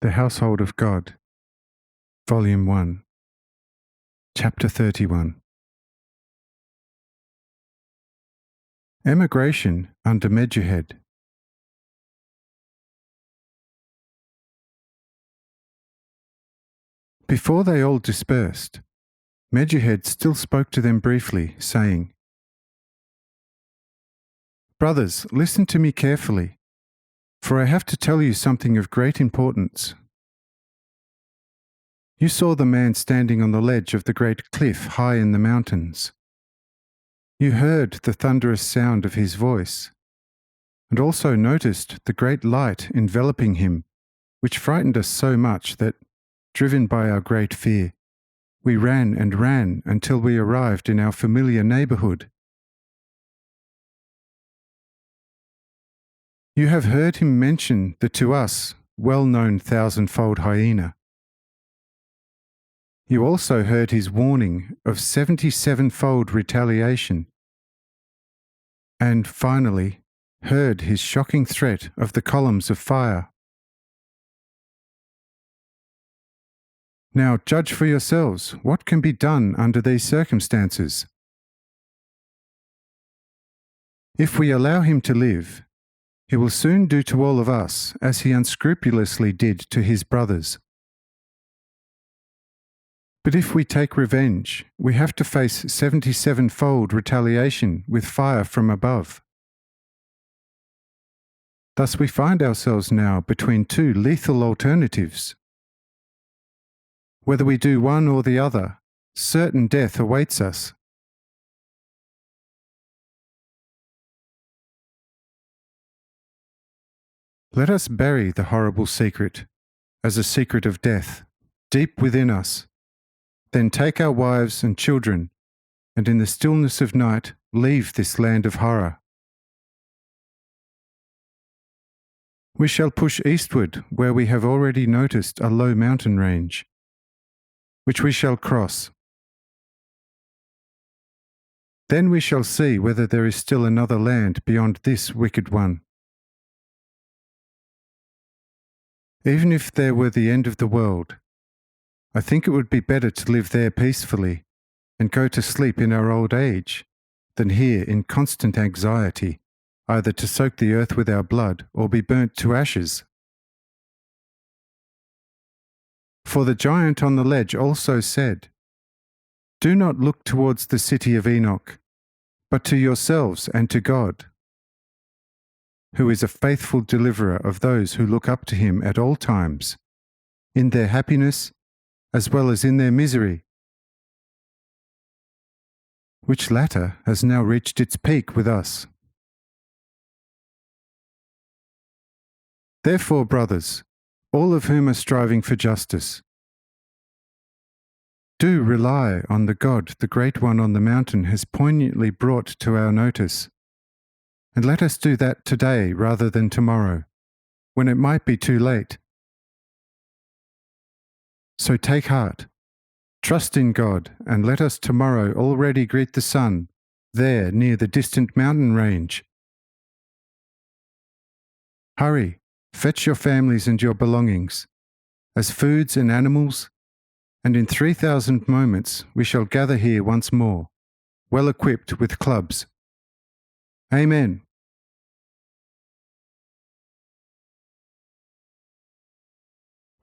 The Household of God, Volume 1, Chapter 31. Emigration under Medjuhed. Before they all dispersed, Medjuhed still spoke to them briefly, saying, "Brothers, listen to me carefully, for I have to tell you something of great importance. You saw the man standing on the ledge of the great cliff high in the mountains. You heard the thunderous sound of his voice, and also noticed the great light enveloping him, which frightened us so much that, driven by our great fear, we ran and ran until we arrived in our familiar neighborhood. You have heard him mention the to us well-known thousand-fold hyena. You also heard his warning of 77-fold retaliation, and finally heard his shocking threat of the columns of fire. Now judge for yourselves what can be done under these circumstances. If we allow him to live, he will soon do to all of us as he unscrupulously did to his brothers. But if we take revenge, we have to face 77-fold retaliation with fire from above. Thus we find ourselves now between two lethal alternatives. Whether we do one or the other, certain death awaits us. Let us bury the horrible secret, as a secret of death, deep within us. Then take our wives and children, and in the stillness of night leave this land of horror. We shall push eastward where we have already noticed a low mountain range, which we shall cross. Then we shall see whether there is still another land beyond this wicked one. Even if there were the end of the world, I think it would be better to live there peacefully and go to sleep in our old age than here in constant anxiety, either to soak the earth with our blood or be burnt to ashes." For the giant on the ledge also said, "Do not look towards the city of Enoch, but to yourselves and to God, who is a faithful deliverer of those who look up to him at all times, in their happiness as well as in their misery, which latter has now reached its peak with us. Therefore, brothers, all of whom are striving for justice, do rely on the God the Great One on the mountain has poignantly brought to our notice, and let us do that today rather than tomorrow, when it might be too late. So take heart, trust in God, and let us tomorrow already greet the sun there near the distant mountain range. Hurry, fetch your families and your belongings, as foods and animals, and in 3,000 moments we shall gather here once more, well equipped with clubs. Amen."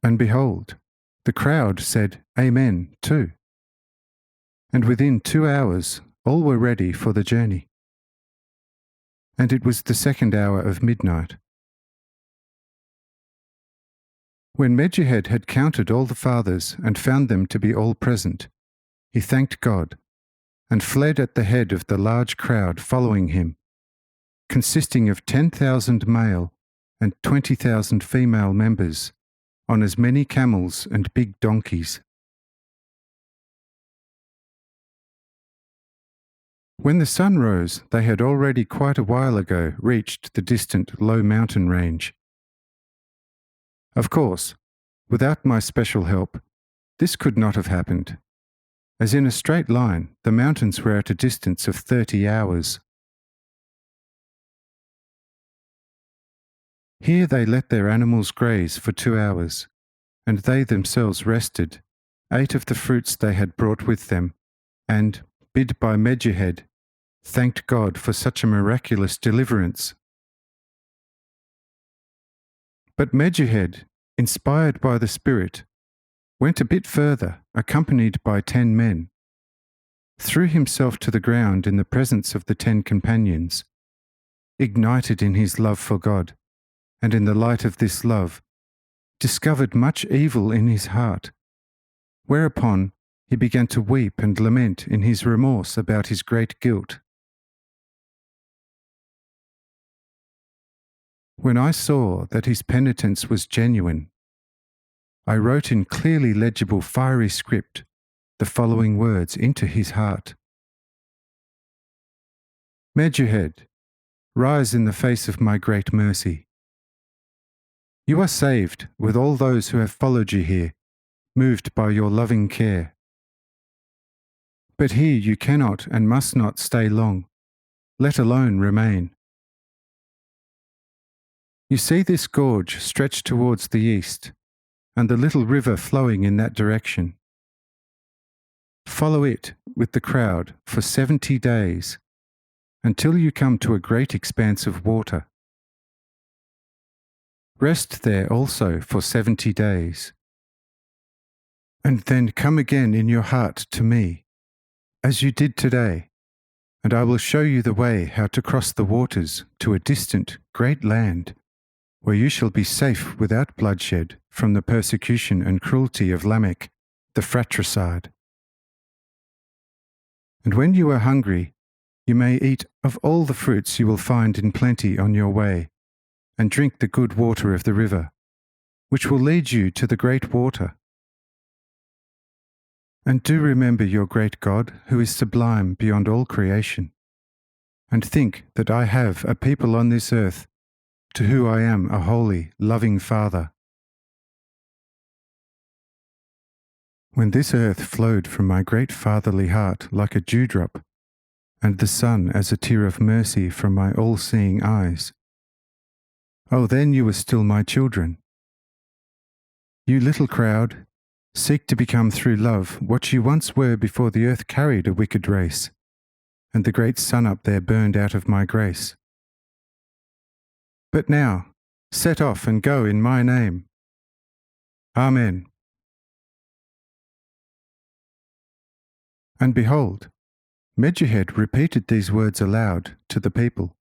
And behold, the crowd said Amen too. And within 2 hours all were ready for the journey. And it was the 2nd hour of midnight. When Medjuhed had counted all the fathers and found them to be all present, he thanked God, and fled at the head of the large crowd following him, consisting of 10,000 male and 20,000 female members, on as many camels and big donkeys. When the sun rose, they had already quite a while ago reached the distant low mountain range. Of course, without my special help, this could not have happened, as in a straight line the mountains were at a distance of 30 hours. Here they let their animals graze for 2 hours, and they themselves rested, ate of the fruits they had brought with them, and, bid by Medjuhed, thanked God for such a miraculous deliverance. But Medjuhed, inspired by the Spirit, went a bit further, accompanied by 10 men, threw himself to the ground in the presence of the 10 companions, ignited in his love for God, and in the light of this love, discovered much evil in his heart, whereupon he began to weep and lament in his remorse about his great guilt. When I saw that his penitence was genuine, I wrote in clearly legible fiery script the following words into his heart. Medjuhed, rise in the face of my great mercy. You are saved with all those who have followed you here, moved by your loving care. But here you cannot and must not stay long, let alone remain. You see this gorge stretched towards the east, and the little river flowing in that direction. Follow it with the crowd for 70 days, until you come to a great expanse of water. Rest there also for 70 days, and then come again in your heart to me, as you did today, and I will show you the way how to cross the waters to a distant, great land, where you shall be safe without bloodshed from the persecution and cruelty of Lamech, the fratricide. And when you are hungry, you may eat of all the fruits you will find in plenty on your way, and drink the good water of the river, which will lead you to the great water. And do remember your great God, who is sublime beyond all creation, and think that I have a people on this earth to whom I am a holy, loving Father. When this earth flowed from my great fatherly heart like a dewdrop, and the sun as a tear of mercy from my all-seeing eyes, oh, then you were still my children. You little crowd, seek to become through love what you once were before the earth carried a wicked race, and the great sun up there burned out of my grace. But now, set off and go in my name. Amen. And behold, Medjuhed repeated these words aloud to the people,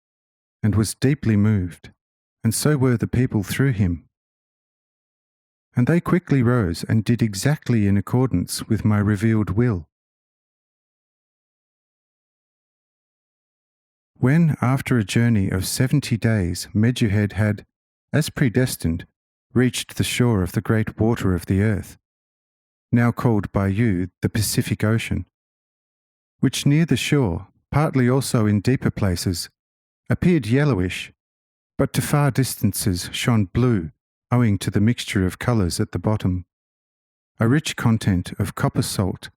and was deeply moved, and so were the people through him. And they quickly rose and did exactly in accordance with my revealed will. When, after a journey of 70 days, Medjuhed had, as predestined, reached the shore of the great water of the earth, now called by you the Pacific Ocean, which near the shore, partly also in deeper places, appeared yellowish, but to far distances shone blue, owing to the mixture of colours at the bottom, a rich content of copper salt,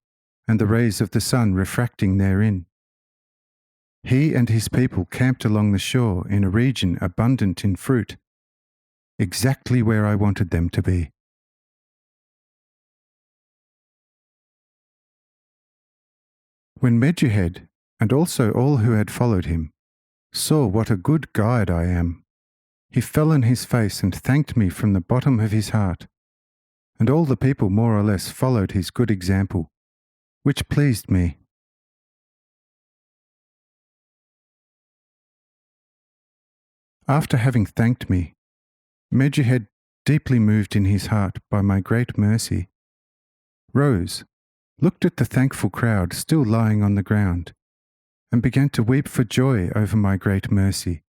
and the rays of the sun refracting therein. He and his people camped along the shore in a region abundant in fruit, exactly where I wanted them to be. When Medjuhed, and also all who had followed him, saw what a good guide I am, he fell on his face and thanked me from the bottom of his heart, and all the people more or less followed his good example, which pleased me. After having thanked me, Medjuhed, deeply moved in his heart by my great mercy, rose, looked at the thankful crowd still lying on the ground, and began to weep for joy over my great mercy,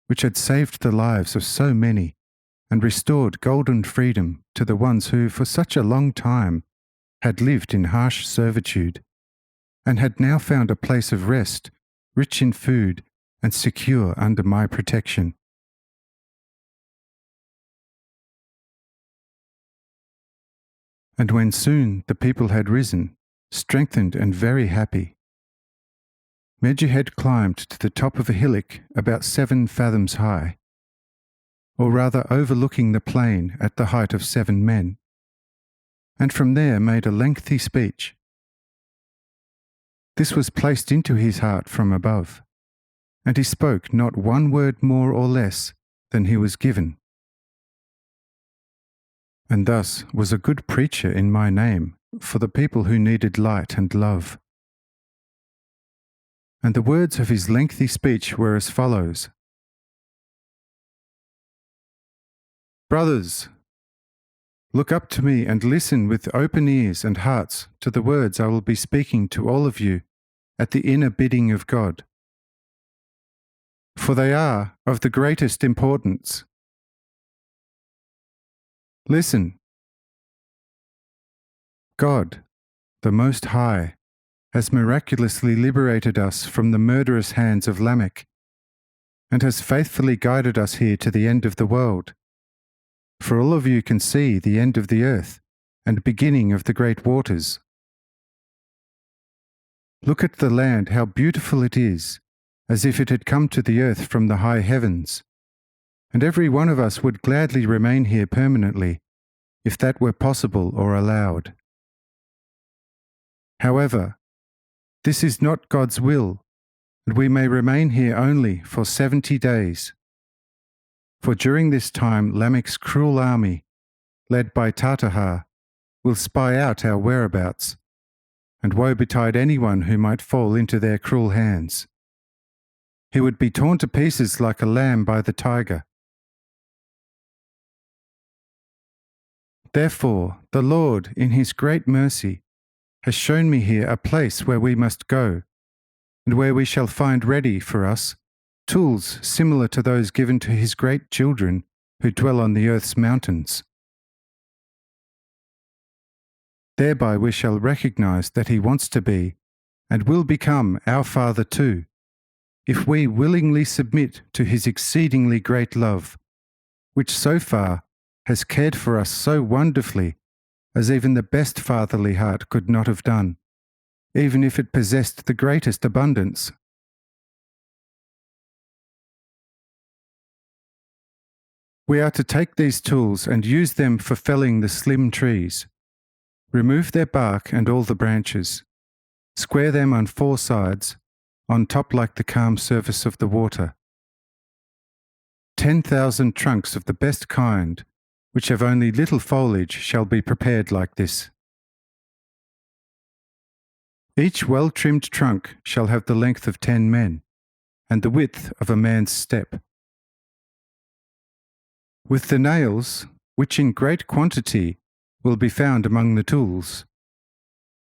which had saved the lives of so many, and restored golden freedom to the ones who for such a long time had lived in harsh servitude, and had now found a place of rest, rich in food, and secure under my protection. And when soon the people had risen, strengthened and very happy, Medjuhed climbed to the top of a hillock about 7 fathoms high, or rather overlooking the plain at the height of 7 men, and from there made a lengthy speech. This was placed into his heart from above, and he spoke not one word more or less than he was given. And thus was a good preacher in my name for the people who needed light and love. And the words of his lengthy speech were as follows: Brothers, look up to me and listen with open ears and hearts to the words I will be speaking to all of you at the inner bidding of God. For they are of the greatest importance. Listen. God, the Most High, has miraculously liberated us from the murderous hands of Lamech, and has faithfully guided us here to the end of the world. For all of you can see the end of the earth and beginning of the great waters. Look at the land, how beautiful it is, as if it had come to the earth from the high heavens, and every one of us would gladly remain here permanently, if that were possible or allowed. However, this is not God's will, and we may remain here only for 70 days. For during this time Lamech's cruel army, led by Tartahar, will spy out our whereabouts, and woe betide anyone who might fall into their cruel hands. He would be torn to pieces like a lamb by the tiger. Therefore, the Lord, in his great mercy, has shown me here a place where we must go, and where we shall find ready for us tools similar to those given to his great children who dwell on the earth's mountains. Thereby we shall recognize that he wants to be, and will become, our Father too, if we willingly submit to his exceedingly great love, which so far has cared for us so wonderfully as even the best fatherly heart could not have done, even if it possessed the greatest abundance. We are to take these tools and use them for felling the slim trees. Remove their bark and all the branches. Square them on 4 sides, on top like the calm surface of the water. 10,000 trunks of the best kind, which have only little foliage, shall be prepared like this. Each well-trimmed trunk shall have the length of 10 men, and the width of a man's step. With the nails, which in great quantity will be found among the tools,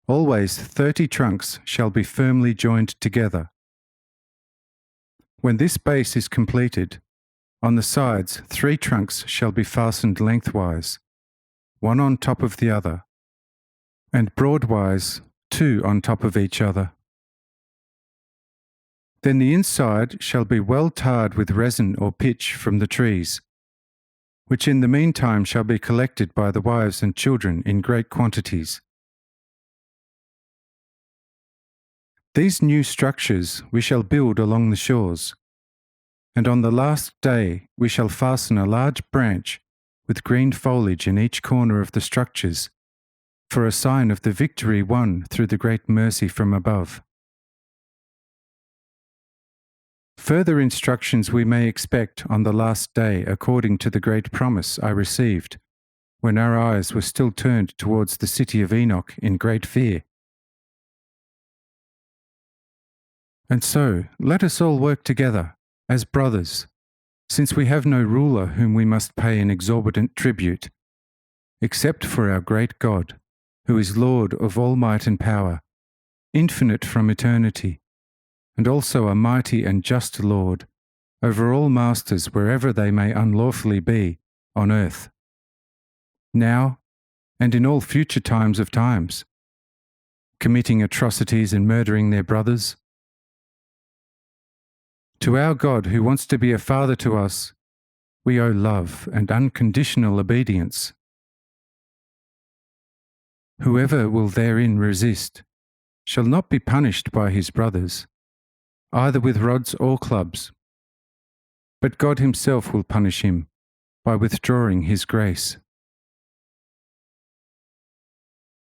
always 30 trunks shall be firmly joined together. When this base is completed, on the sides 3 trunks shall be fastened lengthwise, one on top of the other, and broadwise 2 on top of each other. Then the inside shall be well tarred with resin or pitch from the trees, which in the meantime shall be collected by the wives and children in great quantities. These new structures we shall build along the shores, and on the last day we shall fasten a large branch with green foliage in each corner of the structures, for a sign of the victory won through the great mercy from above. Further instructions we may expect on the last day according to the great promise I received, when our eyes were still turned towards the city of Enoch in great fear. And so, let us all work together, as brothers, since we have no ruler whom we must pay an exorbitant tribute, except for our great God, who is Lord of all might and power, infinite from eternity, and also a mighty and just Lord, over all masters wherever they may unlawfully be, on earth, now and in all future times of times, committing atrocities and murdering their brothers. To our God, who wants to be a father to us, we owe love and unconditional obedience. Whoever will therein resist shall not be punished by his brothers, either with rods or clubs, but God himself will punish him by withdrawing his grace.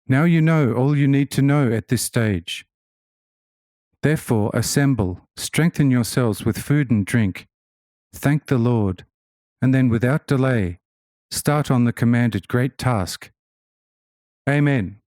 Now you know all you need to know at this stage. Therefore, assemble, strengthen yourselves with food and drink, thank the Lord, and then without delay, start on the commanded great task. Amen.